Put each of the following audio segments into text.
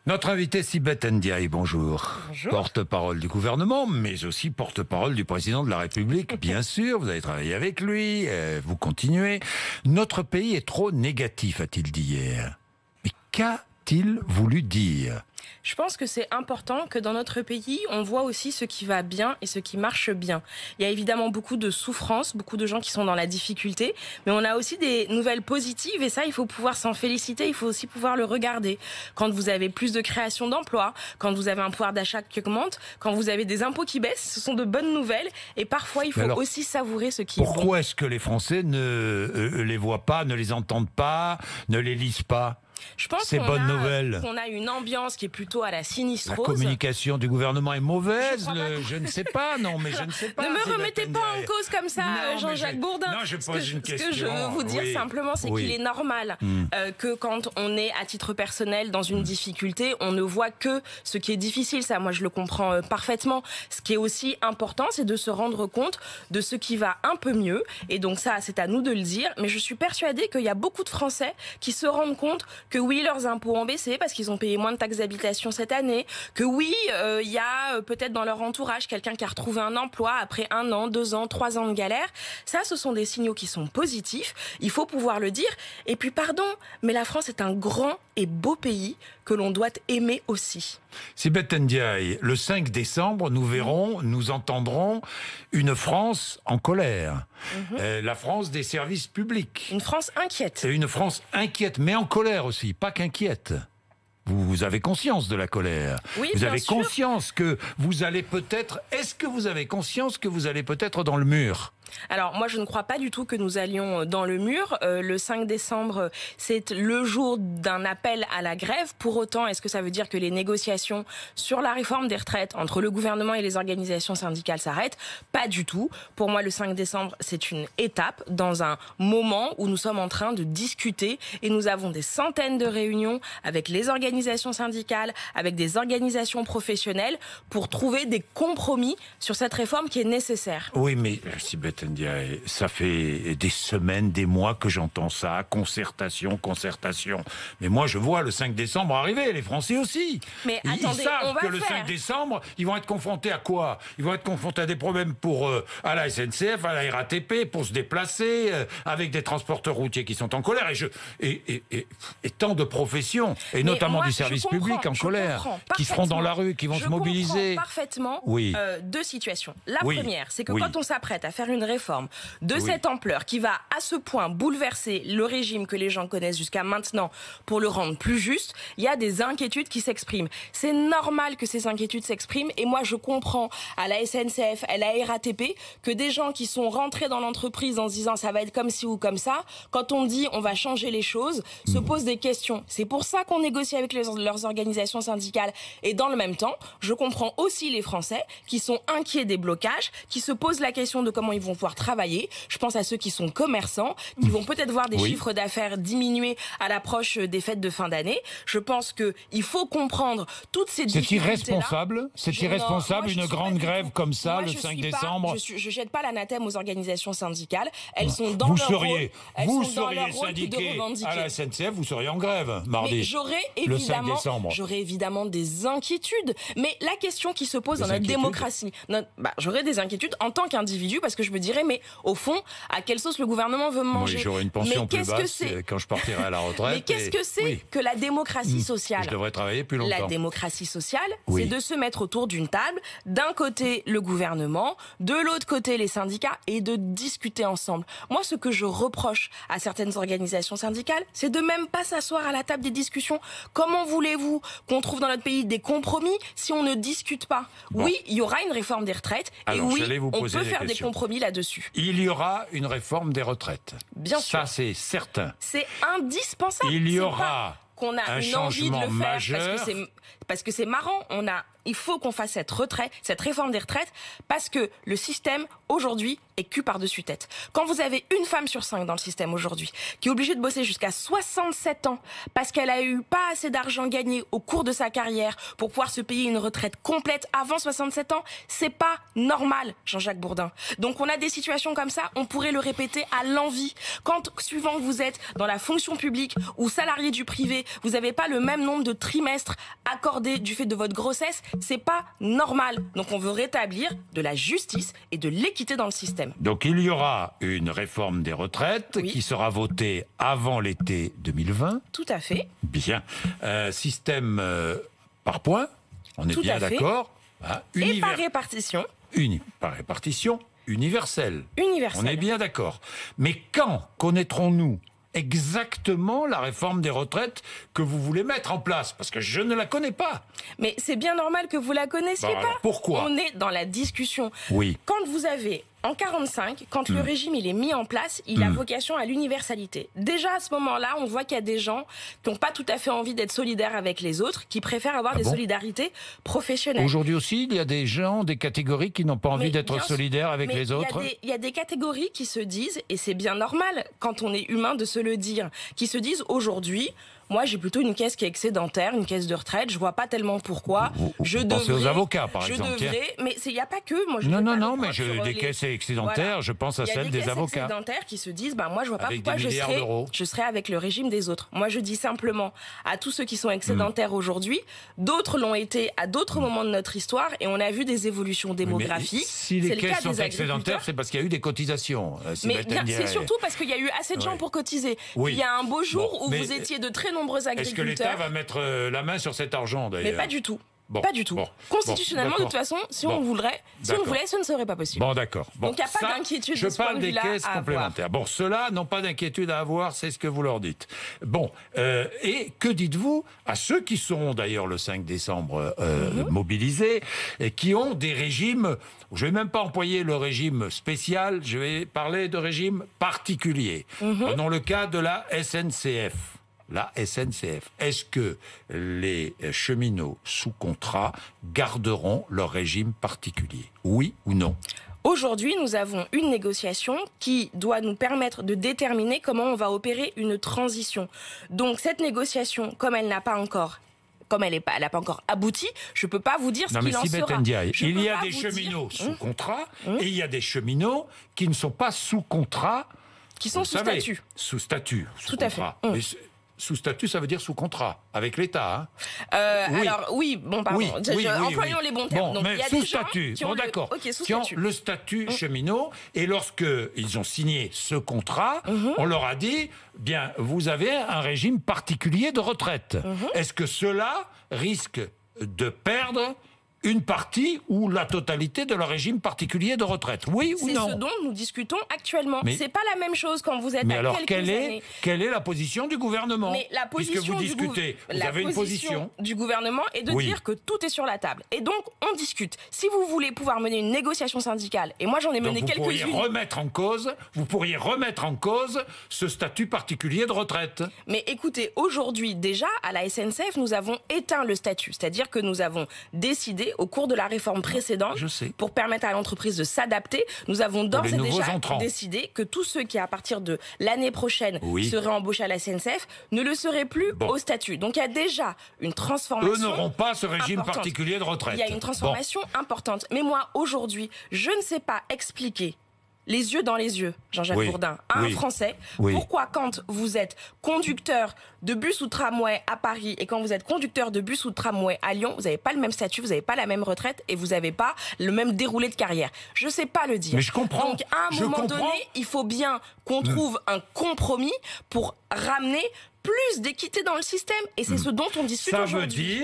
Notre invité Sibeth Ndiaye, bonjour. Bonjour. Porte-parole du gouvernement, mais aussi porte-parole du président de la République, bien sûr. Vous avez travaillé avec lui, vous continuez. Notre pays est trop négatif, a-t-il dit hier. Mais qu'a-t-il voulu dire ? Je pense que c'est important que dans notre pays, on voit aussi ce qui va bien et ce qui marche bien. Il y a évidemment beaucoup de souffrance, beaucoup de gens qui sont dans la difficulté, mais on a aussi des nouvelles positives et ça, il faut pouvoir s'en féliciter, il faut aussi pouvoir le regarder. Quand vous avez plus de création d'emplois, quand vous avez un pouvoir d'achat qui augmente, quand vous avez des impôts qui baissent, ce sont de bonnes nouvelles et parfois il faut aussi savourer ce qui est bon. Pourquoi est-ce que les Français ne les voient pas, ne les entendent pas, ne les lisent pas ? Je pense Ces bonnes nouvelles. qu'on a une ambiance qui est plutôt à la sinistrose. La communication du gouvernement est mauvaise, je ne sais pas, non, mais je ne sais pas. Ne me remettez pas en cause comme ça, Jean-Jacques Bourdin. Non, je pose une question. Ce que je veux vous dire simplement, c'est qu'il est normal que quand on est à titre personnel dans une difficulté, on ne voit que ce qui est difficile. Ça, moi, je le comprends parfaitement. Ce qui est aussi important, c'est de se rendre compte de ce qui va un peu mieux. Et donc ça, c'est à nous de le dire. Mais je suis persuadée qu'il y a beaucoup de Français qui se rendent compte que oui, leurs impôts ont baissé parce qu'ils ont payé moins de taxes d'habitation cette année, que oui, il y a peut-être dans leur entourage quelqu'un qui a retrouvé un emploi après 1 an, 2 ans, 3 ans de galère. Ça, ce sont des signaux qui sont positifs. Il faut pouvoir le dire. Et puis, pardon, mais la France est un grand et beau pays que l'on doit aimer aussi. Sibeth Ndiaye, le 5 décembre, nous verrons, nous entendrons une France en colère. La France des services publics. Une France inquiète. C'est une France inquiète, mais en colère aussi, pas qu'inquiète. Vous avez conscience de la colère. Oui, vous bien avez sûr. conscience que vous allez peut-être... Est-ce que vous avez conscience que vous allez peut-être dans le mur ? Alors moi je ne crois pas du tout que nous allions dans le mur. Le 5 décembre c'est le jour d'un appel à la grève. Pour autant, est-ce que ça veut dire que les négociations sur la réforme des retraites entre le gouvernement et les organisations syndicales s'arrêtent ? Pas du tout. Pour moi le 5 décembre c'est une étape dans un moment où nous sommes en train de discuter et nous avons des centaines de réunions avec les organisations syndicales, avec des organisations professionnelles pour trouver des compromis sur cette réforme qui est nécessaire. Oui, mais Sibeth Ndiaye, ça fait des semaines, des mois que j'entends ça, concertation. Mais moi, je vois le 5 décembre arriver, les Français aussi. Mais ils attendez, savent que le 5 décembre, ils vont être confrontés à quoi ? Ils vont être confrontés à des problèmes à la SNCF, à la RATP, pour se déplacer, avec des transporteurs routiers qui sont en colère, et tant de professions, et notamment du service public en colère, qui seront dans la rue, qui vont se mobiliser. Je comprends parfaitement deux situations. La première, c'est que quand on s'apprête à faire une réforme de cette ampleur qui va à ce point bouleverser le régime que les gens connaissent jusqu'à maintenant pour le rendre plus juste, il y a des inquiétudes qui s'expriment. C'est normal que ces inquiétudes s'expriment et moi je comprends à la SNCF, à la RATP que des gens qui sont rentrés dans l'entreprise en se disant ça va être comme ci ou comme ça, quand on dit on va changer les choses, se posent des questions. C'est pour ça qu'on négocie avec leurs organisations syndicales et dans le même temps, je comprends aussi les Français qui sont inquiets des blocages, qui se posent la question de comment ils vont pouvoir travailler. Je pense à ceux qui sont commerçants, qui vont peut-être voir des chiffres d'affaires diminuer à l'approche des fêtes de fin d'année. Je pense qu'il faut comprendre toutes ces difficultés-là. C'est irresponsable une grande grève comme ça, le 5 décembre. Je jette pas l'anathème aux organisations syndicales. Elles sont dans leur rôle. Vous seriez syndiqué à la SNCF, vous seriez en grève mardi. Le 5 décembre. J'aurais évidemment des inquiétudes. Mais la question qui se pose dans notre démocratie, j'aurais des inquiétudes en tant qu'individu parce que je me dirais, mais au fond, à quelle sauce le gouvernement veut me manger ? Oui, j'aurais une pension plus basse quand je partirai à la retraite. Mais qu'est-ce que c'est que la démocratie sociale ? Je devrais travailler plus longtemps. La démocratie sociale, c'est de se mettre autour d'une table, d'un côté le gouvernement, de l'autre côté les syndicats, et de discuter ensemble. Moi, ce que je reproche à certaines organisations syndicales, c'est de même pas s'asseoir à la table des discussions. Comment voulez-vous qu'on trouve dans notre pays des compromis si on ne discute pas ? Oui, il y aura une réforme des retraites, et oui, on peut faire des compromis là-dessus. Il y aura une réforme des retraites. Bien sûr. Ça, c'est certain. C'est indispensable. Il y aura qu'on a un une envie de changement le faire majeur. parce que c'est marrant. On a il faut qu'on fasse cette réforme des retraites, parce que le système, aujourd'hui, est cul par-dessus tête. Quand vous avez une femme sur 5 dans le système aujourd'hui, qui est obligée de bosser jusqu'à 67 ans, parce qu'elle a eu pas assez d'argent gagné au cours de sa carrière pour pouvoir se payer une retraite complète avant 67 ans, c'est pas normal, Jean-Jacques Bourdin. Donc on a des situations comme ça, on pourrait le répéter à l'envi. Quand, suivant que vous êtes dans la fonction publique ou salarié du privé, vous n'avez pas le même nombre de trimestres accordés du fait de votre grossesse, c'est pas normal. Donc on veut rétablir de la justice et de l'équité dans le système. Donc il y aura une réforme des retraites qui sera votée avant l'été 2020. Tout à fait. Bien. Système par points, on est bien d'accord. Et par répartition. Par répartition universelle. Universelle. On est bien d'accord. Mais quand connaîtrons-nous exactement la réforme des retraites que vous voulez mettre en place? Parce que je ne la connais pas. Mais c'est bien normal que vous la connaissiez pas. Pourquoi? On est dans la discussion. Oui. Quand vous avez, en 45, quand le régime il est mis en place, il a vocation à l'universalité. Déjà à ce moment-là, on voit qu'il y a des gens qui n'ont pas tout à fait envie d'être solidaires avec les autres, qui préfèrent avoir des solidarités professionnelles. Aujourd'hui aussi, il y a des gens, des catégories qui n'ont pas envie d'être solidaires avec les autres. Il y a des catégories qui se disent, et c'est bien normal quand on est humain de se le dire, qui se disent aujourd'hui, moi, j'ai plutôt une caisse qui est excédentaire, une caisse de retraite. Je vois pas tellement pourquoi. Vous pensez aux avocats, par exemple. Mais il n'y a pas que. Moi, non, mais des caisses excédentaires, voilà. Je pense à celles des avocats. Il y a des caisses excédentaires qui se disent, moi, je vois pas pourquoi je serais avec le régime des autres. Moi, je dis simplement à tous ceux qui sont excédentaires aujourd'hui, d'autres l'ont été à d'autres moments de notre histoire, et on a vu des évolutions démographiques. Si les caisses sont excédentaires, c'est parce qu'il y a eu des cotisations. Mais c'est surtout parce qu'il y a eu assez de gens pour cotiser. Il y a un beau jour où vous étiez de très nombreux agriculteurs. Est-ce que l'État va mettre la main sur cet argent, d'ailleurs? Mais pas du tout. Pas du tout. Constitutionnellement, de toute façon, si on voulait, ce ne serait pas possible. Bon, d'accord. Donc, il n'y a pas d'inquiétude de ce point de vue-là. Je parle des caisses complémentaires. Bon, ceux-là n'ont pas d'inquiétude à avoir, c'est ce que vous leur dites. Bon, et que dites-vous à ceux qui seront d'ailleurs le 5 décembre mobilisés, et qui ont des régimes, je ne vais même pas employer le régime spécial, je vais parler de régime particulier. Prenons le cas de la SNCF. La SNCF. Est-ce que les cheminots sous contrat garderont leur régime particulier? Oui ou non? Aujourd'hui, nous avons une négociation qui doit nous permettre de déterminer comment on va opérer une transition. Donc cette négociation, comme elle n'a pas encore abouti, je ne peux pas vous dire ce qu'il en sera. Ndiaye, il y a des cheminots sous contrat et il y a des cheminots qui ne sont pas sous contrat. Qui sont sous statut. Sous statut. Tout à fait. Sous statut, ça veut dire sous contrat, avec l'État. Oui. Alors, oui, bon, pardon. Employons les bons termes. Bon, mais sous statut, d'accord. Qui ont le statut cheminot, et lorsqu'ils ont signé ce contrat, on leur a dit, bien, vous avez un régime particulier de retraite. Est-ce que cela risque de perdre une partie ou la totalité de leur régime particulier de retraite? Oui ou non? C'est ce dont nous discutons actuellement. C'est pas la même chose quand vous êtes mais alors, quelle est la position du gouvernement? Mais la position puisque vous discutez, vous avez une position du gouvernement est de dire que tout est sur la table. Et donc, on discute. Si vous voulez pouvoir mener une négociation syndicale, et moi j'en ai mené quelques-unes... Vous pourriez remettre en cause ce statut particulier de retraite. Mais écoutez, aujourd'hui, déjà, à la SNCF, nous avons éteint le statut. C'est-à-dire que nous avons décidé au cours de la réforme précédente, pour permettre à l'entreprise de s'adapter, nous avons d'ores et déjà décidé que tous ceux qui, à partir de l'année prochaine, seraient embauchés à la SNCF, ne le seraient plus au statut. Donc il y a déjà une transformation. Eux n'auront pas ce régime particulier de retraite. Il y a une transformation importante. Mais moi, aujourd'hui, je ne sais pas expliquer les yeux dans les yeux, Jean-Jacques Bourdin, à un Français, pourquoi quand vous êtes conducteur de bus ou tramway à Paris et quand vous êtes conducteur de bus ou de tramway à Lyon, vous n'avez pas le même statut, vous n'avez pas la même retraite et vous n'avez pas le même déroulé de carrière. Je ne sais pas le dire. Mais je comprends. Donc à un moment donné, il faut bien qu'on trouve un compromis pour ramener plus d'équité dans le système. Et c'est ce dont on discute aujourd'hui.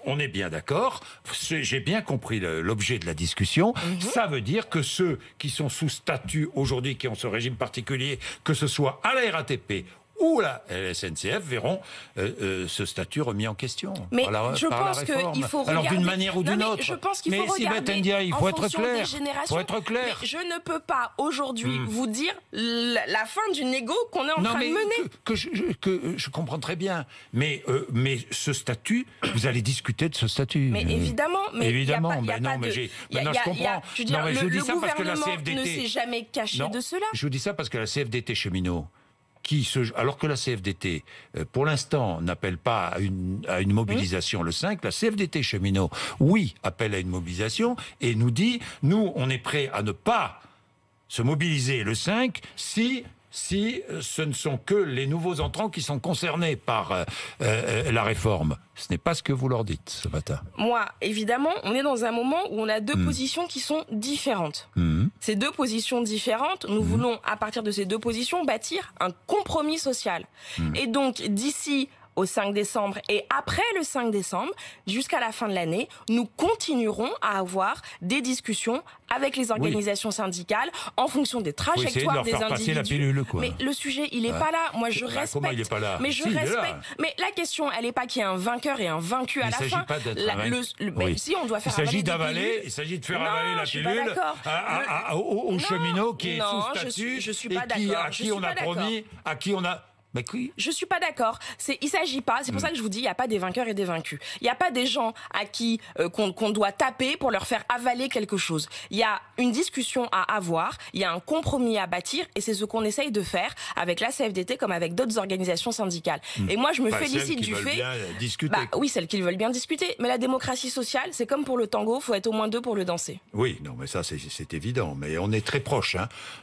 On est bien d'accord, j'ai bien compris l'objet de la discussion, ça veut dire que ceux qui sont sous statut aujourd'hui, qui ont ce régime particulier, que ce soit à la RATP ou la SNCF verront ce statut remis en question. Mais je pense qu'il faut regarder... Alors d'une manière ou d'une autre. Je pense qu'il faut regarder il faut être clair. Faut être clair. Mais je ne peux pas aujourd'hui vous dire la fin du négo qu'on est en train de mener. Que je comprends très bien. Mais ce statut, vous allez discuter de ce statut. Mais évidemment. Mais évidemment. Maintenant, je comprends. Je veux dire, le gouvernement ne s'est jamais caché de cela. Je vous dis ça parce que la CFDT cheminot, alors que la CFDT, pour l'instant, n'appelle pas à une mobilisation le 5, la CFDT cheminot, oui, appelle à une mobilisation et nous dit, nous, on est prêt à ne pas se mobiliser le 5 si ce ne sont que les nouveaux entrants qui sont concernés par la réforme. Ce n'est pas ce que vous leur dites ce matin. Moi, évidemment, on est dans un moment où on a deux positions qui sont différentes. Ces deux positions différentes, nous voulons, à partir de ces deux positions, bâtir un compromis social. Et donc, d'ici au 5 décembre et après le 5 décembre, jusqu'à la fin de l'année, nous continuerons à avoir des discussions avec les organisations syndicales en fonction des trajectoires des individus. Passer la pilule, quoi. Mais le sujet, il n'est pas là. Moi, je respecte. Comment il n'est pas là? Mais je respecte. Mais la question, elle n'est pas qu'il y ait un vainqueur et un vaincu à la fin. Il ne s'agit pas d'être mais si on doit faire avaler des pilules. Il s'agit de faire avaler la pilule aux cheminots qui est sous statut et à qui on a promis, Je suis pas d'accord. Il s'agit pas. C'est pour ça que je vous dis, il n'y a pas des vainqueurs et des vaincus. Il n'y a pas des gens à qui qu'on doit taper pour leur faire avaler quelque chose. Il y a une discussion à avoir. Il y a un compromis à bâtir, et c'est ce qu'on essaye de faire avec la CFDT comme avec d'autres organisations syndicales. Et moi, je me félicite du fait. Oui, celles qui veulent bien discuter. Mais la démocratie sociale, c'est comme pour le tango. Faut être au moins deux pour le danser. Oui, non, mais ça c'est évident. Mais on est très proche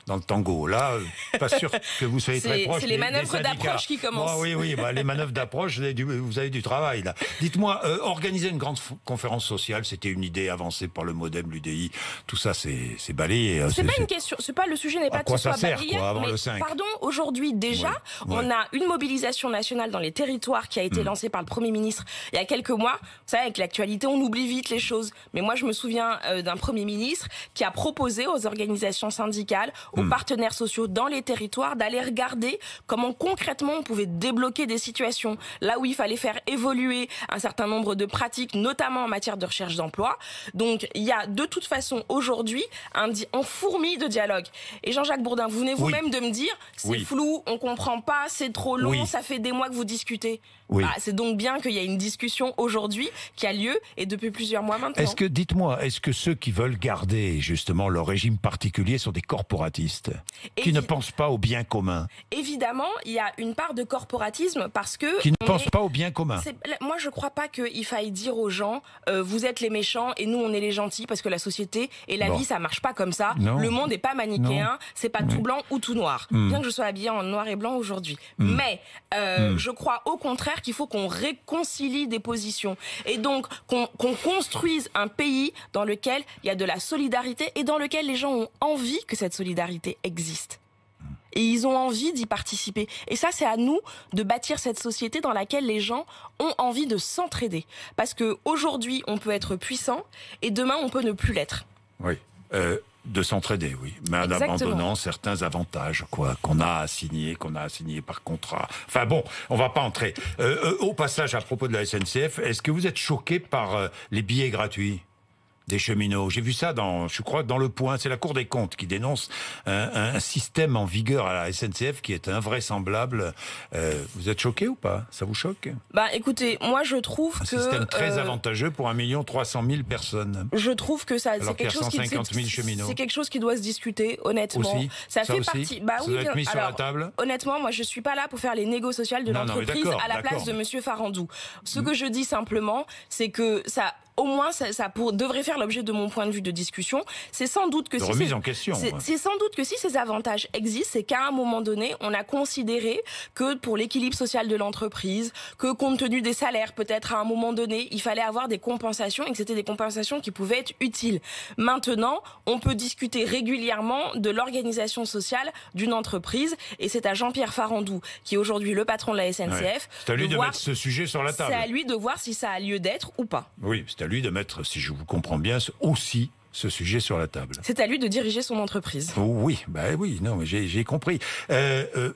dans le tango. Là, pas sûr que vous soyez très proche. C'est les manœuvres d'approche qui commencent. Oui, les manœuvres d'approche, vous avez du travail là. Dites-moi, organiser une grande conférence sociale, c'était une idée avancée par le MoDem, l'UDI. Tout ça, c'est balayé. C'est pas une question. C'est pas le sujet n'est pas que ce soit balayé. Avant le 5. Pardon, aujourd'hui déjà, on a une mobilisation nationale dans les territoires qui a été lancée par le Premier ministre il y a quelques mois. Vous savez, avec l'actualité, on oublie vite les choses. Mais moi, je me souviens d'un Premier ministre qui a proposé aux organisations syndicales, aux partenaires sociaux dans les territoires, d'aller regarder comment concrètement on pouvait débloquer des situations là où il fallait faire évoluer un certain nombre de pratiques, notamment en matière de recherche d'emploi. Donc, il y a de toute façon aujourd'hui on fourmille de dialogue. Et Jean-Jacques Bourdin, vous venez vous-même de me dire, c'est flou, on comprend pas, c'est trop long, ça fait des mois que vous discutez. C'est donc bien qu'il y a une discussion aujourd'hui qui a lieu et depuis plusieurs mois maintenant. Dites-moi, est-ce que ceux qui veulent garder justement leur régime particulier sont des corporatistes qui ne pensent pas au bien commun? Évidemment, il y a une part de corporatisme parce que... Qui ne pensent pas au bien commun. Moi, je ne crois pas qu'il faille dire aux gens vous êtes les méchants et nous, on est les gentils, parce que la société et la vie, ça ne marche pas comme ça. Non. Le monde n'est pas manichéen, c'est pas tout blanc ou tout noir. Bien que je sois habillée en noir et blanc aujourd'hui. Mais je crois au contraire qu'il faut qu'on réconcilie des positions. Et donc, qu'on construise un pays dans lequel il y a de la solidarité et dans lequel les gens ont envie que cette solidarité existe. Et ils ont envie d'y participer. Et ça, c'est à nous de bâtir cette société dans laquelle les gens ont envie de s'entraider. Parce qu'aujourd'hui, on peut être puissant et demain, on peut ne plus l'être. Oui. De s'entraider, oui. Mais en abandonnant certains avantages, qu'on a assignés par contrat. Enfin bon, on va pas entrer. Au passage, à propos de la SNCF, est-ce que vous êtes choqué par les billets gratuits des cheminots? J'ai vu ça je crois, dans Le Point. C'est la Cour des comptes qui dénonce un système en vigueur à la SNCF qui est invraisemblable. Vous êtes choqué ou pas? Ça vous choque? Écoutez, moi je trouve un système très avantageux pour 1 300 000 personnes. Je trouve que ça, c'est quelque chose c'est quelque chose qui doit se discuter, honnêtement. Aussi, ça fait partie. Ça doit être mis sur la table. Honnêtement, moi je suis pas là pour faire les négos sociales de l'entreprise à la place de Monsieur Farandou. Ce que je dis simplement, c'est que ça. Au moins, ça devrait faire l'objet de mon point de vue de discussion. C'est sans doute que remise en question. C'est sans doute que si ces avantages existent, c'est qu'à un moment donné, on a considéré que pour l'équilibre social de l'entreprise, que compte tenu des salaires, peut-être à un moment donné, il fallait avoir des compensations et que c'était des compensations qui pouvaient être utiles. Maintenant, on peut discuter régulièrement de l'organisation sociale d'une entreprise et c'est à Jean-Pierre Farandou, qui est aujourd'hui le patron de la SNCF. C'est à lui de mettre ce sujet sur la table. C'est à lui de voir si ça a lieu d'être ou pas. Oui, c'est à lui de mettre, si je vous comprends bien, aussi ce sujet sur la table. C'est à lui de diriger son entreprise. Oui, non, mais j'ai compris.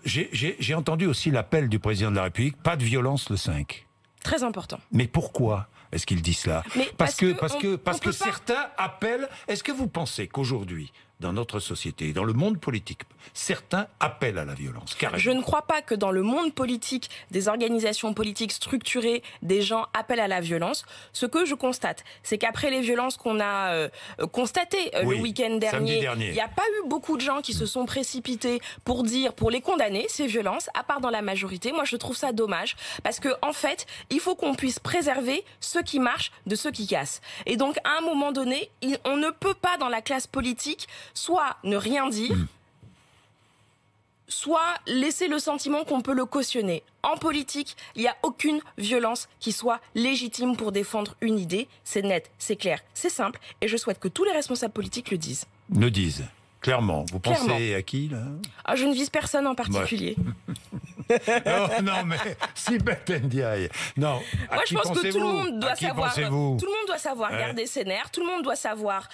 J'ai entendu aussi l'appel du président de la République, pas de violence le 5. Très important. Mais pourquoi est-ce qu'il dit cela? Parce que certains appellent... Est-ce que vous pensez qu'aujourd'hui, dans notre société, dans le monde politique, certains appellent à la violence, carrément? Je ne crois pas que dans le monde politique, des organisations politiques structurées, des gens appellent à la violence. Ce que je constate, c'est qu'après les violences qu'on a constatées le week-end dernier, il n'y a pas eu beaucoup de gens qui se sont précipités pour les condamner, ces violences, à part dans la majorité. Moi, je trouve ça dommage, parce que en fait, il faut qu'on puisse préserver ceux qui marchent de ceux qui cassent. Et donc, à un moment donné, on ne peut pas, dans la classe politique, soit ne rien dire, soit laisser le sentiment qu'on peut le cautionner. En politique, il n'y a aucune violence qui soit légitime pour défendre une idée. C'est net, c'est clair, c'est simple. Et je souhaite que tous les responsables politiques le disent. Le disent. Clairement. Vous pensez à qui, là? Je ne vise personne en particulier. Non, mais Sibeth Ndiaye. Non. Moi, je pense que tout le monde doit savoir. Tout le monde doit savoir garder ses nerfs. Tout le monde doit savoir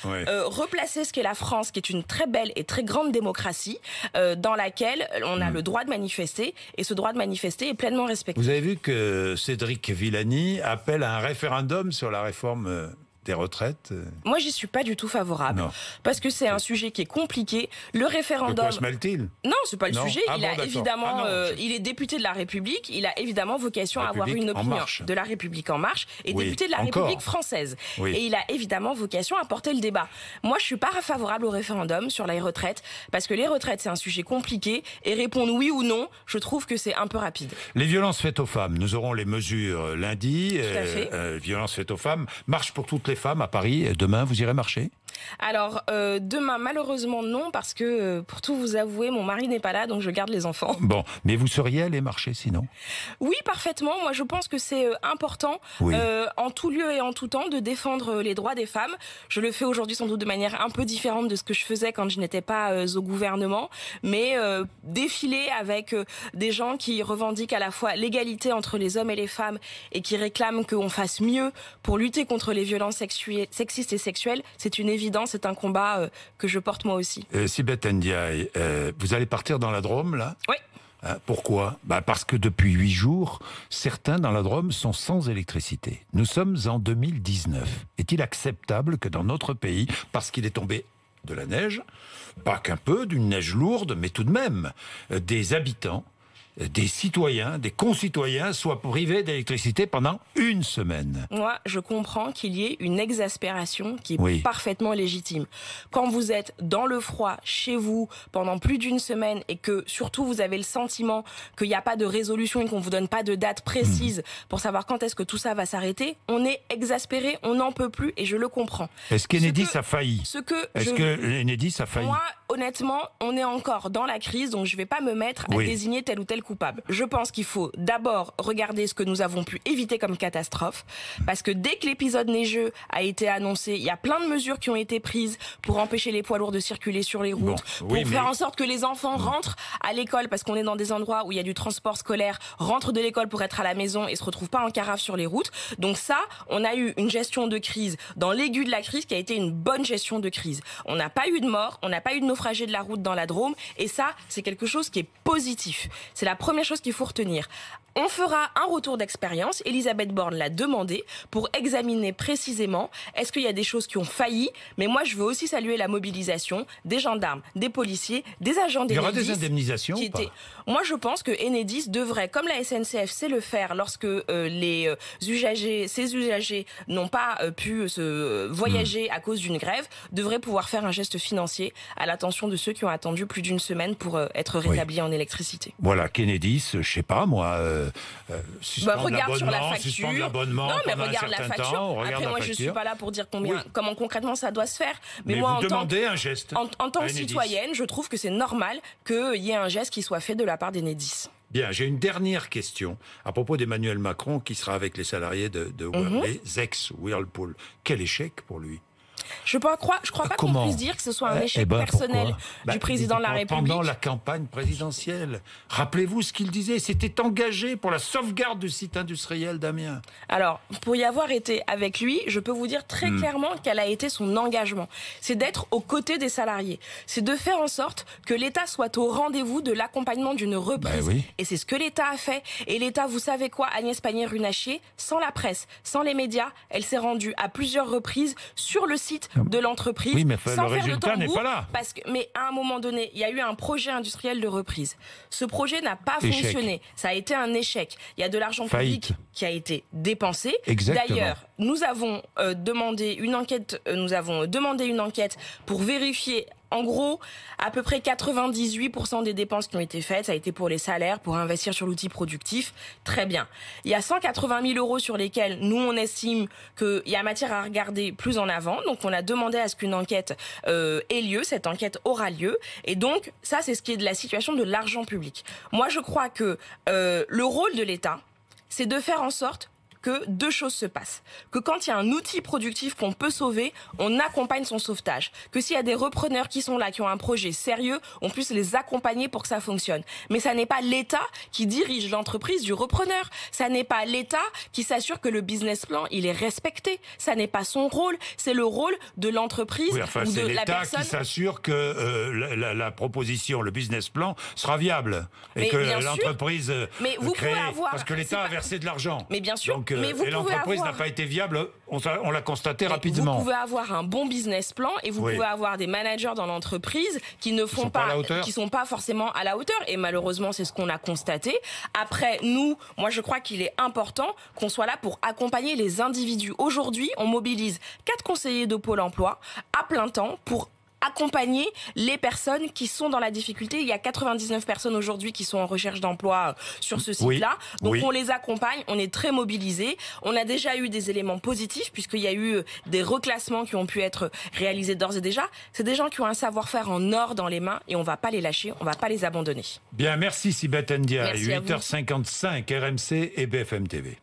replacer ce qu'est la France, qui est une très belle et très grande démocratie, dans laquelle on a le droit de manifester, et ce droit de manifester est pleinement respecté. Vous avez vu que Cédric Villani appelle à un référendum sur la réforme des retraites? Moi, j'y suis pas du tout favorable. Non. Parce que c'est un sujet qui est compliqué. Le référendum... De quoi se mêle-t-il? Non, c'est pas le sujet. Il est député de la République. Il a évidemment vocation à avoir une opinion de la République en marche et député de la République française. Et il a évidemment vocation à porter le débat. Moi, je suis pas favorable au référendum sur les retraites, parce que les retraites, c'est un sujet compliqué, et répondre oui ou non, je trouve que c'est un peu rapide. Les violences faites aux femmes, nous aurons les mesures lundi. Tout à fait. Violences faites aux femmes, marche pour toutes les femmes à Paris. Demain, vous irez marcher? Alors, demain, malheureusement, non, parce que, pour tout vous avouer, mon mari n'est pas là, donc je garde les enfants. Bon, mais vous seriez allé marcher sinon? Oui, parfaitement. Moi, je pense que c'est important, en tout lieu et en tout temps, de défendre les droits des femmes. Je le fais aujourd'hui sans doute de manière un peu différente de ce que je faisais quand je n'étais pas au gouvernement, mais défiler avec des gens qui revendiquent à la fois l'égalité entre les hommes et les femmes, et qui réclament qu'on fasse mieux pour lutter contre les violences sexistes et sexuelles, c'est une évidence, c'est un combat que je porte moi aussi. Sibeth Ndiaye, vous allez partir dans la Drôme, là? Oui. Pourquoi? Parce que depuis 8 jours, certains dans la Drôme sont sans électricité. Nous sommes en 2019. Est-il acceptable que dans notre pays, parce qu'il est tombé de la neige, pas qu'un peu, d'une neige lourde, mais tout de même, des habitants, des citoyens, des concitoyens soient privés d'électricité pendant une semaine? Moi, je comprends qu'il y ait une exaspération qui est parfaitement légitime. Quand vous êtes dans le froid, chez vous, pendant plus d'une semaine, et que surtout vous avez le sentiment qu'il n'y a pas de résolution et qu'on ne vous donne pas de date précise pour savoir quand est-ce que tout ça va s'arrêter, on est exaspéré, on n'en peut plus, et je le comprends. Est-ce qu'Enedis a failli? Est-ce que Enedis a failli? Moi, honnêtement, on est encore dans la crise, donc je ne vais pas me mettre à désigner tel ou tel coupable. Je pense qu'il faut d'abord regarder ce que nous avons pu éviter comme catastrophe, parce que dès que l'épisode neigeux a été annoncé, il y a plein de mesures qui ont été prises pour empêcher les poids lourds de circuler sur les routes, faire en sorte que les enfants rentrent à l'école, parce qu'on est dans des endroits où il y a du transport scolaire, rentrent de l'école pour être à la maison et se retrouvent pas en carafe sur les routes. Donc ça, on a eu une gestion de crise dans l'aigu de la crise qui a été une bonne gestion de crise. On n'a pas eu de mort, on n'a pas eu de naufragés de la route dans la Drôme, et ça, c'est quelque chose qui est positif. C'est la première chose qu'il faut retenir. On fera un retour d'expérience, Elisabeth Borne l'a demandé, pour examiner précisément est-ce qu'il y a des choses qui ont failli, mais moi je veux aussi saluer la mobilisation des gendarmes, des policiers, des agents d'Enedis. Il y aura des indemnisations ou pas? Moi je pense que Enedis devrait, comme la SNCF sait le faire lorsque ces usagers n'ont pas pu se voyager à cause d'une grève, devrait pouvoir faire un geste financier à l'attention de ceux qui ont attendu plus d'une semaine pour être rétablis en électricité. Voilà, qu'Enedis, je sais pas moi... regarde sur la facture. Non, mais regarde la facture. Après, moi, je suis pas là pour dire comment concrètement ça doit se faire. Mais moi, vous demandez un geste. En tant que citoyenne, je trouve que c'est normal qu'il y ait un geste qui soit fait de la part d'Enedis. Bien, j'ai une dernière question à propos d'Emmanuel Macron qui sera avec les salariés les ex-Whirlpool. Quel échec pour lui? Je ne crois pas qu'on puisse dire que ce soit un échec personnel du président de la République. Pendant la campagne présidentielle, rappelez-vous ce qu'il disait, s'était engagé pour la sauvegarde du site industriel d'Amiens. Alors, pour y avoir été avec lui, je peux vous dire très clairement quel a été son engagement. C'est d'être aux côtés des salariés. C'est de faire en sorte que l'État soit au rendez-vous de l'accompagnement d'une reprise. Et c'est ce que l'État a fait. Et l'État, vous savez quoi, Agnès Pannier-Runacher, sans la presse, sans les médias, elle s'est rendue à plusieurs reprises sur le site de l'entreprise. Oui, mais sans le résultat n'est pas là. Mais à un moment donné, il y a eu un projet industriel de reprise. Ce projet n'a pas fonctionné. Ça a été un échec. Il y a de l'argent public qui a été dépensé. D'ailleurs, nous avons demandé une enquête. Nous avons demandé une enquête pour vérifier. En gros, à peu près 98% des dépenses qui ont été faites, ça a été pour les salaires, pour investir sur l'outil productif. Très bien. Il y a 180 000 euros sur lesquels nous, on estime qu'il y a matière à regarder plus en avant. Donc, on a demandé à ce qu'une enquête ait lieu. Cette enquête aura lieu. Et donc, ça, c'est ce qui est de la situation de l'argent public. Moi, je crois que le rôle de l'État, c'est de faire en sorte que deux choses se passent. Que quand il y a un outil productif qu'on peut sauver, on accompagne son sauvetage. Que s'il y a des repreneurs qui sont là, qui ont un projet sérieux, on puisse les accompagner pour que ça fonctionne. Mais ça n'est pas l'État qui dirige l'entreprise du repreneur. Ça n'est pas l'État qui s'assure que le business plan, il est respecté. Ça n'est pas son rôle. C'est le rôle de l'entreprise ou de la personne. C'est l'État qui s'assure que la proposition, le business plan, sera viable. Et que l'entreprise crée... Parce que l'État a versé de l'argent. Mais bien sûr. Donc, et l'entreprise n'a pas été viable, on l'a constaté rapidement. Vous pouvez avoir un bon business plan et vous pouvez avoir des managers dans l'entreprise qui ne font pas, qui sont pas forcément à la hauteur. Et malheureusement, c'est ce qu'on a constaté. Après, moi, je crois qu'il est important qu'on soit là pour accompagner les individus. Aujourd'hui, on mobilise 4 conseillers de Pôle emploi à plein temps pour accompagner les personnes qui sont dans la difficulté. Il y a 99 personnes aujourd'hui qui sont en recherche d'emploi sur ce site-là. Donc on les accompagne, on est très mobilisés. On a déjà eu des éléments positifs puisqu'il y a eu des reclassements qui ont pu être réalisés d'ores et déjà. C'est des gens qui ont un savoir-faire en or dans les mains et on ne va pas les lâcher, on ne va pas les abandonner. Bien, merci Sibeth Ndiaye. 8h55, RMC et BFM TV.